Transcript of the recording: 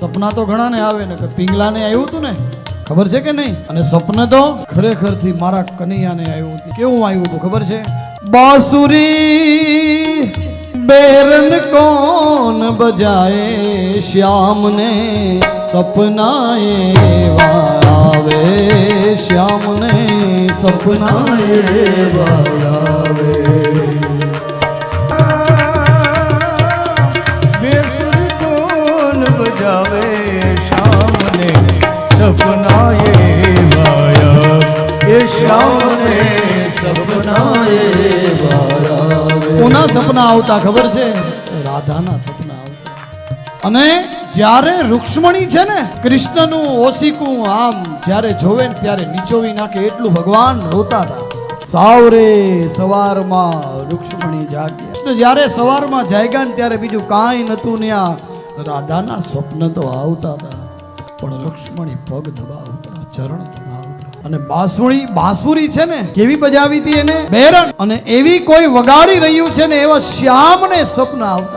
સપના તો ઘણા ને આવે ને કે પિંગલા ને આવ્યું હતું ને ખબર છે કે નહીં? અને સપને તો ખરેખર થી મારા કનૈયાને આવ્યું હતું. કેવું આવ્યું હતું ખબર છે? बांसुरी बेरन कौन बजाए श्याम ने सपना आवे श्याम ने सपना आवे बेसुरी कौन बजावे श्याम ने सपना आया ये श्याम ने કોના સપના આવતા ખબર છે? રાધાના સપના આવતા. અને જ્યારે રૂક્ષ્મણી છે ને કૃષ્ણનું ઓશિકું આમ જ્યારે જોવે ને ત્યારે નીચોવી નાખે એટલું ભગવાન રોતા હતા. સાવરે સવારમાં રૂક્ષ્મણી જાગ્યા. કૃષ્ણ જ્યારે સવારમાં જાગ્યા ને ત્યારે બીજું કાંઈ નતું ત્યાં. રાધાના સ્વપ્ન તો આવતા હતા પણ લક્ષ્મણી પગ દબાવતા, ચરણ દબાવતા. અને બાંસુરી છે ને કેવી બજાવી હતી એને? બેરણ. અને એવી કોઈ વગાડી રહ્યું છે ને એવા શ્યામને સપના આવતા.